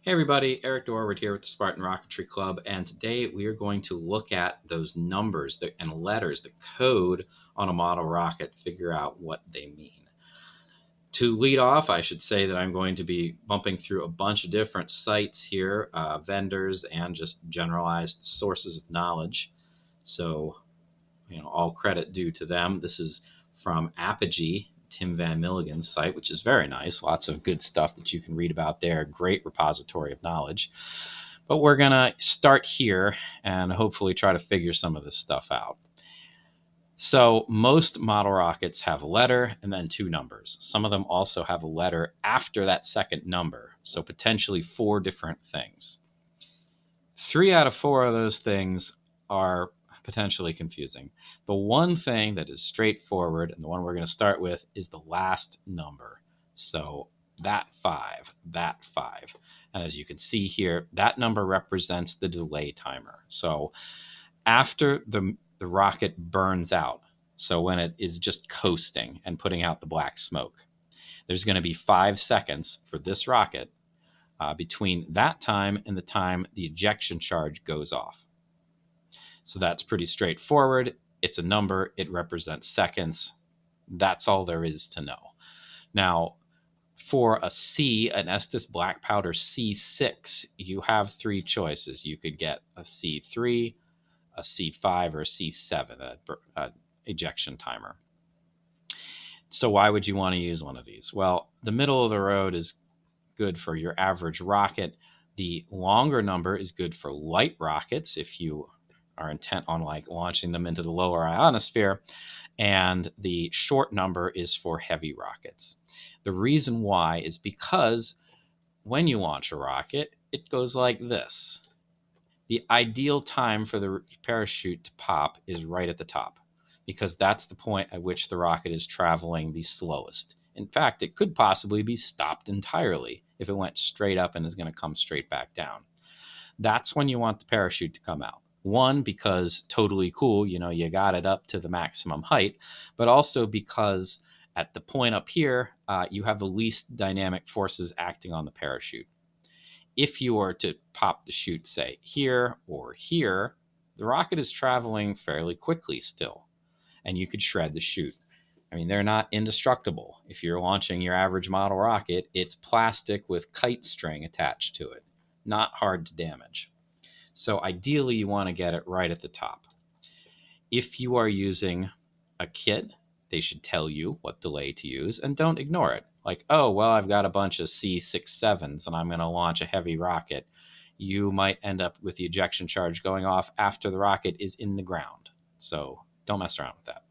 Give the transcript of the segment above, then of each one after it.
Hey everybody, Eric Dorward here with the Spartan Rocketry Club, and today we are going to look at those numbers and letters, the code on a model rocket, figure out what they mean. To lead off, I should say that I'm going to be bumping through a bunch of different sites here, vendors, and just generalized sources of knowledge. So, all credit due to them. This is from Apogee, Tim Van Milligan's site, which is very nice. Lots of good stuff that you can read about there. Great repository of knowledge. But we're going to start here and hopefully try to figure some of this stuff out. So most model rockets have a letter and then two numbers. Some of them also have a letter after that second number, so potentially four different things. 3 out of 4 of those things are potentially confusing. The one thing that is straightforward, and the one we're going to start with, is the last number. So that 5. And as you can see here, that number represents the delay timer. So after the rocket burns out, so when it is just coasting and putting out the black smoke, there's going to be 5 seconds for this rocket between that time and the time the ejection charge goes off. So that's pretty straightforward. It's a number. It represents seconds. That's all there is to know. Now, for a C, an Estes black powder C6, you have 3 choices. You could get a C3, a C5, or a C7, a ejection timer. So why would you want to use one of these? Well, the middle of the road is good for your average rocket. The longer number is good for light rockets if you are intent on launching them into the lower ionosphere, and the short number is for heavy rockets. The reason why is because when you launch a rocket, it goes like this. The ideal time for the parachute to pop is right at the top, because that's the point at which the rocket is traveling the slowest. In fact, it could possibly be stopped entirely if it went straight up and is going to come straight back down. That's when you want the parachute to come out. One, because totally cool, you got it up to the maximum height, but also because at the point up here, you have the least dynamic forces acting on the parachute. If you were to pop the chute, say, here or here, the rocket is traveling fairly quickly still, and you could shred the chute. I mean, they're not indestructible. If you're launching your average model rocket, it's plastic with kite string attached to it. Not hard to damage. So ideally, you want to get it right at the top. If you are using a kit, they should tell you what delay to use, and don't ignore it. Like, oh, well, I've got a bunch of C67s and I'm going to launch a heavy rocket. You might end up with the ejection charge going off after the rocket is in the ground. So don't mess around with that.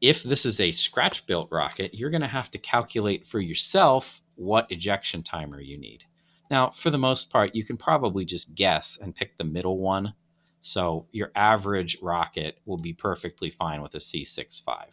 If this is a scratch-built rocket, you're going to have to calculate for yourself what ejection timer you need. Now, for the most part, you can probably just guess and pick the middle one. So your average rocket will be perfectly fine with a C65.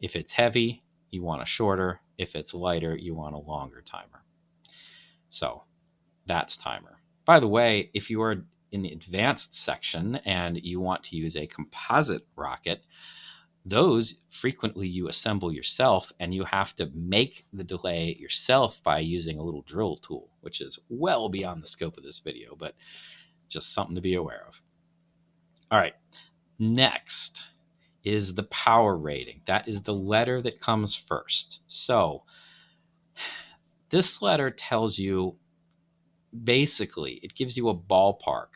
If it's heavy, you want a shorter. If it's lighter, you want a longer timer. So that's timer. By the way, if you are in the advanced section and you want to use a composite rocket, those frequently you assemble yourself, and you have to make the delay yourself by using a little drill tool, which is well beyond the scope of this video, but just something to be aware of. All right, next is the power rating. That is the letter that comes first. So this letter tells you, basically, it gives you a ballpark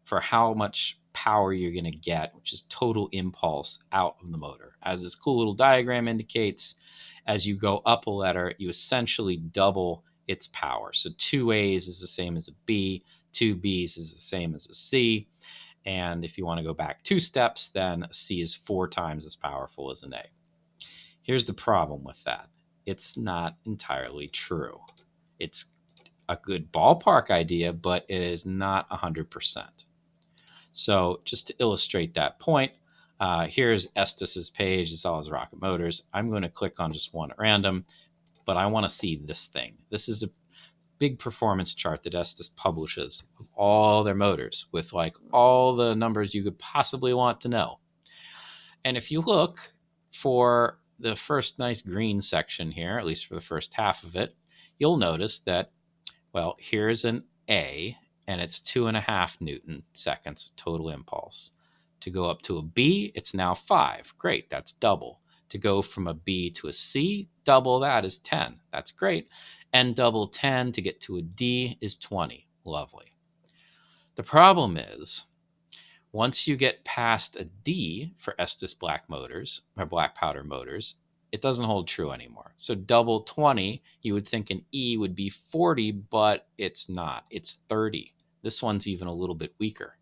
for how much power you're going to get, which is total impulse out of the motor. As this cool little diagram indicates, as you go up a letter, you essentially double its power. So 2 A's is the same as a B, 2 B's is the same as a C. And if you want to go back 2 steps, then a C is 4 times as powerful as an A. Here's the problem with that. It's not entirely true. It's a good ballpark idea, but it is not 100%. So just to illustrate that point, here's Estes's page. It's all his rocket motors. I'm going to click on just one at random, but I want to see this thing. This is a big performance chart that Estes publishes of all their motors with all the numbers you could possibly want to know. And if you look for the first nice green section here, at least for the first half of it, you'll notice that Well, here's an A, and it's 2.5 Newton seconds of total impulse. To go up to a B, it's now 5. Great, that's double. To go from a B to a C, double that is 10. That's great. And double 10 to get to a D is 20. Lovely. The problem is, once you get past a D for Estes black motors, or black powder motors, it doesn't hold true anymore. So double 20, you would think an E would be 40, but it's not. It's 30. This one's even a little bit weaker.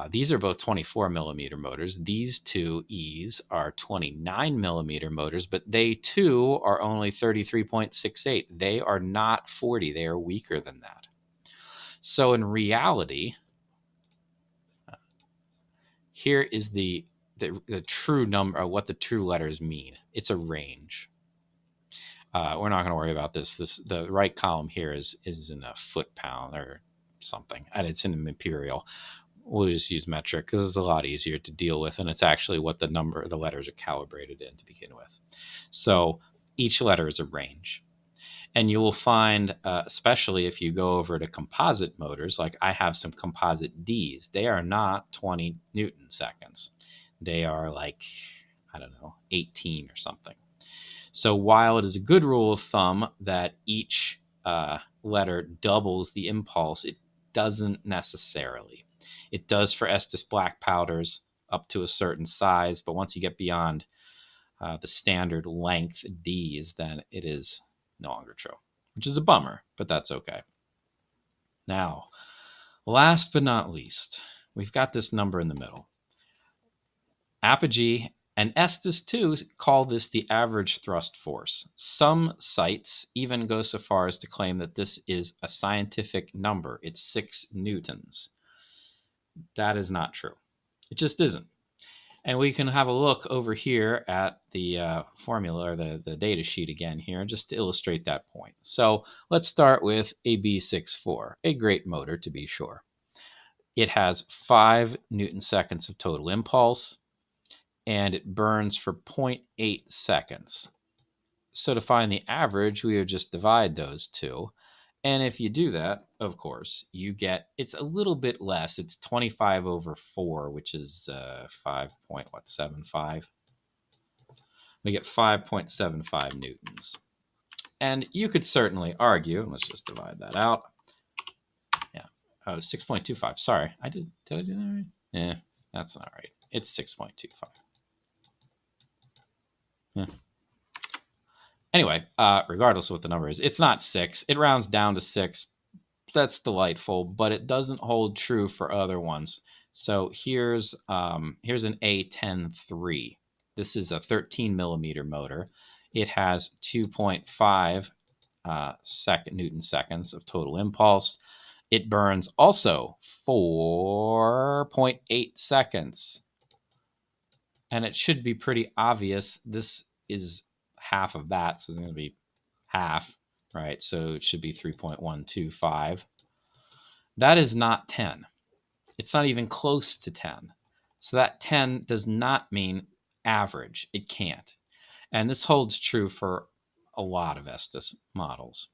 These are both 24 millimeter motors. These two E's are 29 millimeter motors, but they too are only 33.68. They are not 40. They are weaker than that. So in reality, here is the true number, what the true letters mean. It's a range. We're not going to worry about this. The right column here is in a foot pound or something, and it's in imperial. We'll just use metric because it's a lot easier to deal with, and it's actually what the letters are calibrated in to begin with. So each letter is a range. And you will find, especially if you go over to composite motors, like I have some composite Ds, they are not 20 Newton seconds. They are like, I don't know, 18 or something. So while it is a good rule of thumb that each letter doubles the impulse, it doesn't necessarily. It does for Estes black powders up to a certain size, but once you get beyond the standard length Ds, then it is no longer true, which is a bummer, but that's okay. Now, last but not least, we've got this number in the middle. Apogee and Estes too call this the average thrust force. Some sites even go so far as to claim that this is a scientific number. It's 6 newtons. That is not true. It just isn't. And we can have a look over here at the formula or the data sheet again here, just to illustrate that point. So let's start with a B64, a great motor to be sure. It has 5 Newton seconds of total impulse, and it burns for 0.8 seconds. So to find the average, we would just divide those two. And if you do that, of course, you get, it's a little bit less. It's 25 over 4, which is 5.75. We get 5.75 newtons. And you could certainly argue, let's just divide that out. Yeah, 6.25. Sorry, did I do that right? Yeah, that's not right. It's 6.25. Yeah. Anyway, regardless of what the number is, it's not 6. It rounds down to 6. That's delightful, but it doesn't hold true for other ones. So here's an A103. This is a 13 millimeter motor. It has 2.5 Newton seconds of total impulse. It burns also 4.8 seconds. And it should be pretty obvious. This is half of that, so it's going to be half, right? So it should be 3.125. That is not 10. It's not even close to 10. So that 10 does not mean average. It can't. And this holds true for a lot of Estes models.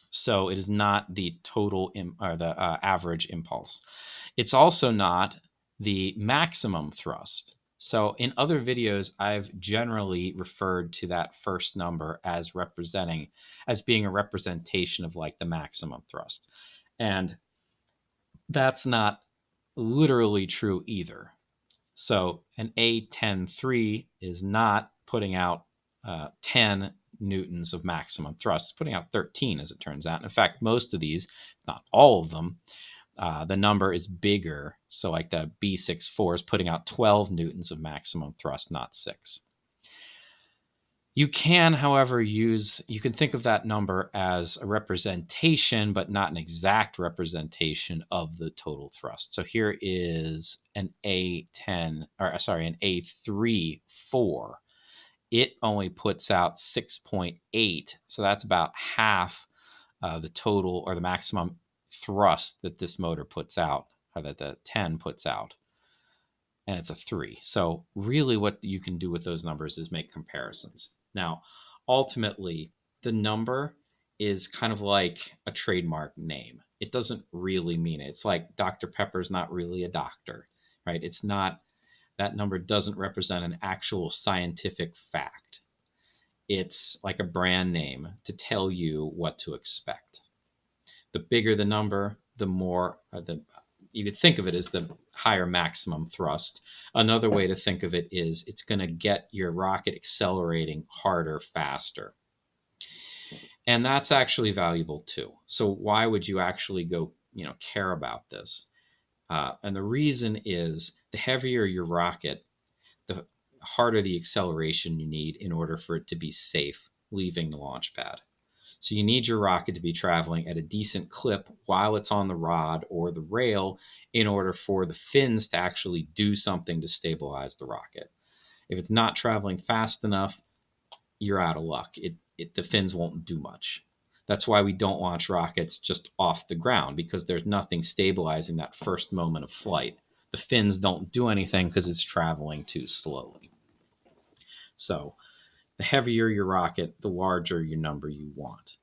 So it is not the total or the average impulse. It's also not the maximum thrust. So in other videos, I've generally referred to that first number as being a representation of like the maximum thrust. And that's not literally true either. So an A103 is not putting out 10 newtons of maximum thrust. It's putting out 13, as it turns out. And in fact, most of these, not all of them, the number is bigger. So like the B64 is putting out 12 newtons of maximum thrust, not 6. You can, however, you can think of that number as a representation, but not an exact representation of the total thrust. So here is an an A3-4. It only puts out 6.8. So that's about half the total or the maximum thrust that this motor puts out, or that the 10 puts out. And it's a 3. So really what you can do with those numbers is make comparisons. Now, ultimately, the number is kind of like a trademark name. It doesn't really mean it. It's like Dr. Pepper's not really a doctor, right? It's not, that number doesn't represent an actual scientific fact. It's like a brand name to tell you what to expect. The bigger the number, the more you could think of it as the higher maximum thrust. Another way to think of it is it's going to get your rocket accelerating harder, faster. And that's actually valuable too. So why would you actually go, care about this? And the reason is the heavier your rocket, the harder the acceleration you need in order for it to be safe leaving the launch pad. So you need your rocket to be traveling at a decent clip while it's on the rod or the rail in order for the fins to actually do something to stabilize the rocket. If it's not traveling fast enough, you're out of luck. The fins won't do much. That's why we don't launch rockets just off the ground, because there's nothing stabilizing that first moment of flight. The fins don't do anything because it's traveling too slowly. So the heavier your rocket, the larger your number you want.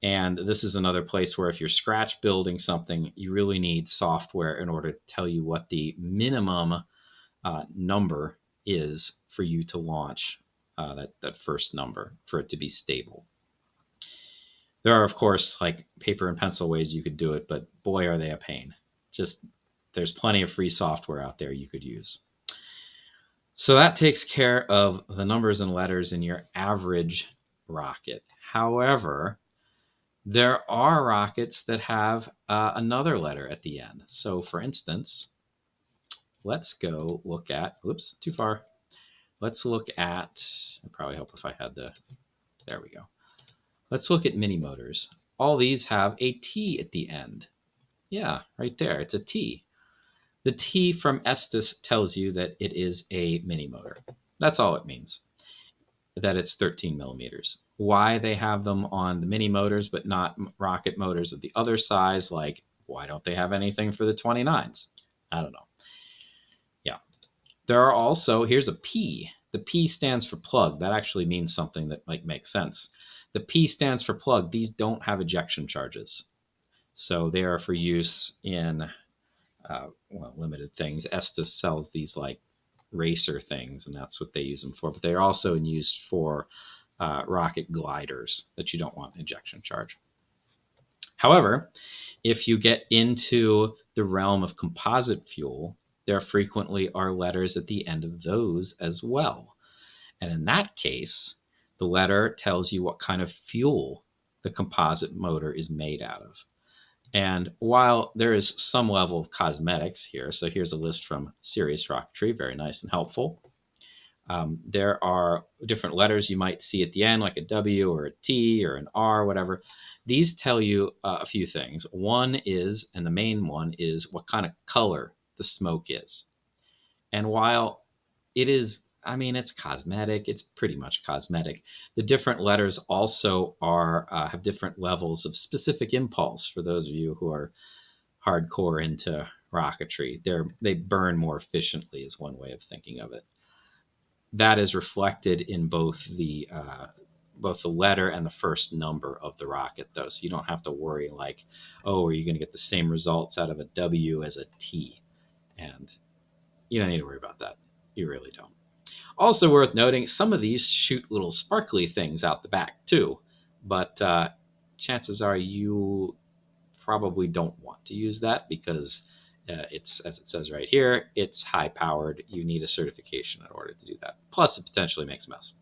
And this is another place where if you're scratch building something, you really need software in order to tell you what the minimum number is for you to launch that first number for it to be stable. There are, of course, like paper and pencil ways you could do it, but boy, are they a pain. Just there's plenty of free software out there you could use. So that takes care of the numbers and letters in your average rocket. However, there are rockets that have another letter at the end. So for instance, let's go look at, oops, too far. Let's look at, it'd probably help if I had there we go. Let's look at mini motors. All these have a T at the end. Yeah, right there, it's a T. The T from Estes tells you that it is a mini motor. That's all it means, that it's 13 millimeters. Why they have them on the mini motors but not rocket motors of the other size, like why don't they have anything for the 29s? I don't know. Yeah. There are also, here's a P. The P stands for plug. That actually means something that might make sense. The P stands for plug. These don't have ejection charges. So they are for use in limited things. Estes sells these like racer things, and that's what they use them for. But they're also used for rocket gliders that you don't want an ejection charge. However, if you get into the realm of composite fuel, there frequently are letters at the end of those as well. And in that case, the letter tells you what kind of fuel the composite motor is made out of. And while there is some level of cosmetics here, so here's a list from Serious Rocketry, very nice and helpful. There are different letters you might see at the end, like a W or a T or an R, whatever. These tell you a few things. One is, and the main one is, what kind of color the smoke is. And while it is, it's cosmetic, it's pretty much cosmetic. The different letters also have different levels of specific impulse. For those of you who are hardcore into rocketry, they burn more efficiently is one way of thinking of it. That is reflected in both the letter and the first number of the rocket, though. So you don't have to worry like, oh, are you going to get the same results out of a W as a T? And you don't need to worry about that. You really don't. Also worth noting, some of these shoot little sparkly things out the back too, but chances are you probably don't want to use that because it's, as it says right here, it's high powered. You need a certification in order to do that. Plus, it potentially makes a mess.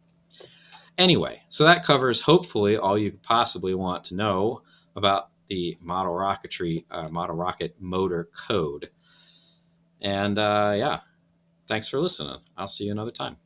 Anyway, so that covers hopefully all you could possibly want to know about the model rocketry, model rocket motor code. And yeah, thanks for listening. I'll see you another time.